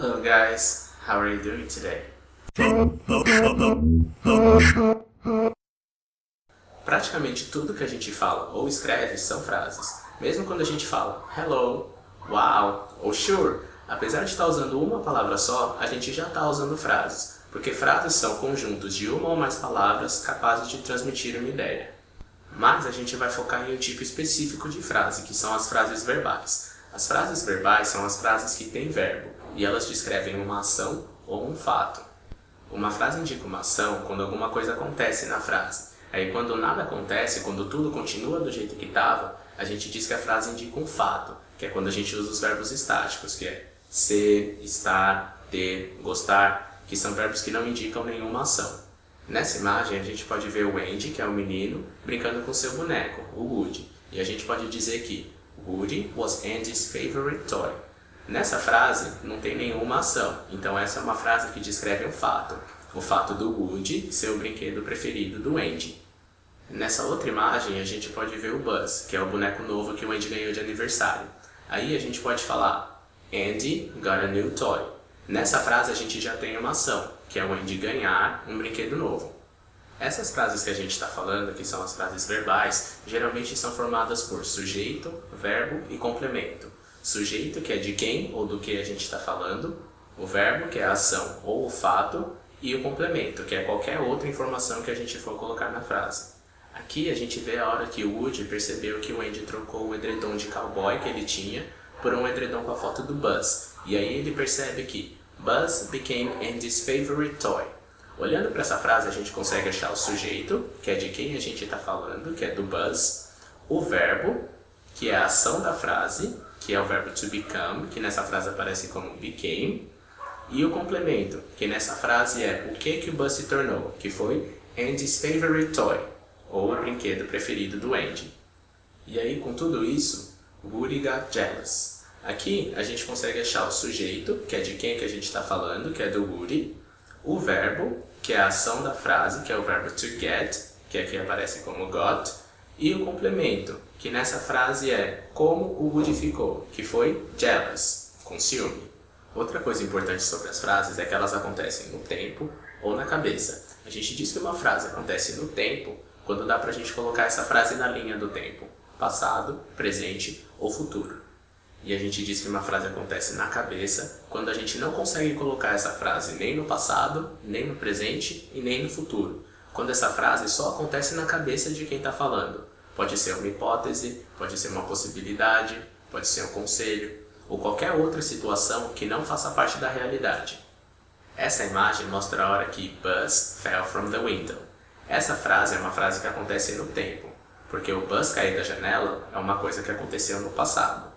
Hello guys, how are you doing today? Praticamente tudo que a gente fala ou escreve são frases. Mesmo quando a gente fala hello, wow ou sure, apesar de estar usando uma palavra só, a gente já está usando frases, porque frases são conjuntos de uma ou mais palavras capazes de transmitir uma ideia. Mas a gente vai focar em um tipo específico de frase, que são as frases verbais. As frases verbais são as frases que têm verbo, e elas descrevem uma ação ou um fato. Uma frase indica uma ação quando alguma coisa acontece na frase. Aí quando nada acontece, quando tudo continua do jeito que estava, a gente diz que a frase indica um fato, que é quando a gente usa os verbos estáticos, que é ser, estar, ter, gostar, que são verbos que não indicam nenhuma ação. Nessa imagem a gente pode ver o Andy, que é o menino, brincando com seu boneco, o Woody. E a gente pode dizer que Woody was Andy's favorite toy. Nessa frase não tem nenhuma ação, então essa é uma frase que descreve um fato. O fato do Woody ser o brinquedo preferido do Andy. Nessa outra imagem a gente pode ver o Buzz, que é o boneco novo que o Andy ganhou de aniversário. Aí a gente pode falar Andy got a new toy. Nessa frase a gente já tem uma ação, que é o Andy ganhar um brinquedo novo. Essas frases que a gente está falando, que são as frases verbais, geralmente são formadas por sujeito, verbo e complemento. Sujeito, que é de quem ou do que a gente está falando, o verbo, que é a ação ou o fato, e o complemento, que é qualquer outra informação que a gente for colocar na frase. Aqui a gente vê a hora que o Woody percebeu que o Andy trocou o edredom de cowboy que ele tinha por um edredom com a foto do Buzz, e aí ele percebe que Buzz became Andy's favorite toy. Olhando para essa frase a gente consegue achar o sujeito, que é de quem a gente está falando, que é do Buzz, o verbo, que é a ação da frase, que é o verbo to become, que nessa frase aparece como became, e o complemento, que nessa frase é o que o Buzz se tornou, que foi Andy's favorite toy, ou o brinquedo preferido do Andy. E aí com tudo isso, Woody got jealous. Aqui a gente consegue achar o sujeito, que é de quem que a gente está falando, que é do Woody, o verbo, que é a ação da frase, que é o verbo to get, que aqui aparece como got, e o complemento, que nessa frase é como o Woody ficou, que foi jealous, com ciúme. Outra coisa importante sobre as frases é que elas acontecem no tempo ou na cabeça. A gente diz que uma frase acontece no tempo quando dá pra gente colocar essa frase na linha do tempo, passado, presente ou futuro. E a gente diz que uma frase acontece na cabeça quando a gente não consegue colocar essa frase nem no passado, nem no presente e nem no futuro. Quando essa frase só acontece na cabeça de quem está falando. Pode ser uma hipótese, pode ser uma possibilidade, pode ser um conselho, ou qualquer outra situação que não faça parte da realidade. Essa imagem mostra a hora que Buzz fell from the window. Essa frase é uma frase que acontece no tempo, porque o Buzz cair da janela é uma coisa que aconteceu no passado.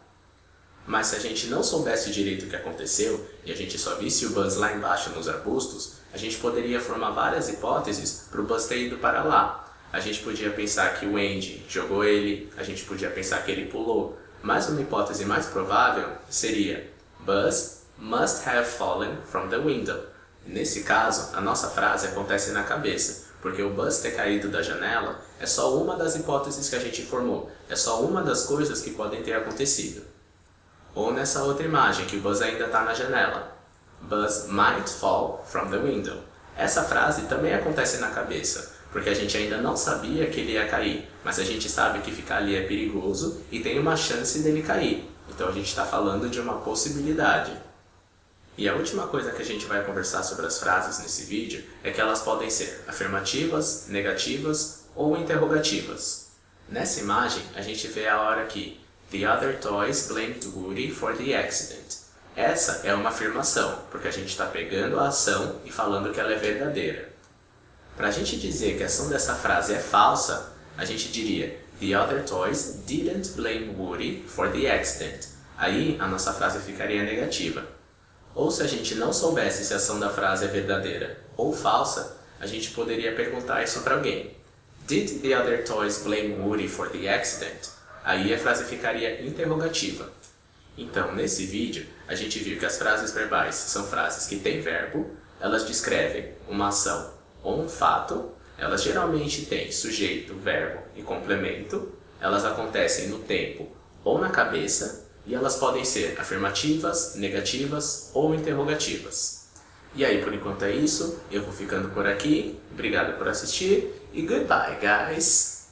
Mas se a gente não soubesse direito o que aconteceu, e a gente só visse o Buzz lá embaixo nos arbustos, a gente poderia formar várias hipóteses para o Buzz ter ido para lá. A gente podia pensar que o Andy jogou ele, a gente podia pensar que ele pulou, mas uma hipótese mais provável seria Buzz must have fallen from the window. Nesse caso, a nossa frase acontece na cabeça, porque o Buzz ter caído da janela é só uma das hipóteses que a gente formou, é só uma das coisas que podem ter acontecido. Ou nessa outra imagem, que o Buzz ainda está na janela. Buzz might fall from the window. Essa frase também acontece na cabeça, porque a gente ainda não sabia que ele ia cair, mas a gente sabe que ficar ali é perigoso e tem uma chance dele cair. Então a gente está falando de uma possibilidade. E a última coisa que a gente vai conversar sobre as frases nesse vídeo é que elas podem ser afirmativas, negativas ou interrogativas. Nessa imagem, a gente vê a hora que The other toys blamed Woody for the accident. Essa é uma afirmação, porque a gente está pegando a ação e falando que ela é verdadeira. Para a gente dizer que a ação dessa frase é falsa, a gente diria The other toys didn't blame Woody for the accident. Aí a nossa frase ficaria negativa. Ou se a gente não soubesse se a ação da frase é verdadeira ou falsa, a gente poderia perguntar isso para alguém. Did the other toys blame Woody for the accident? Aí a frase ficaria interrogativa. Então, nesse vídeo, a gente viu que as frases verbais são frases que têm verbo, elas descrevem uma ação ou um fato, elas geralmente têm sujeito, verbo e complemento, elas acontecem no tempo ou na cabeça, E elas podem ser afirmativas, negativas ou interrogativas. E aí, por enquanto é isso. Eu vou ficando por aqui. Obrigado por assistir e goodbye, guys!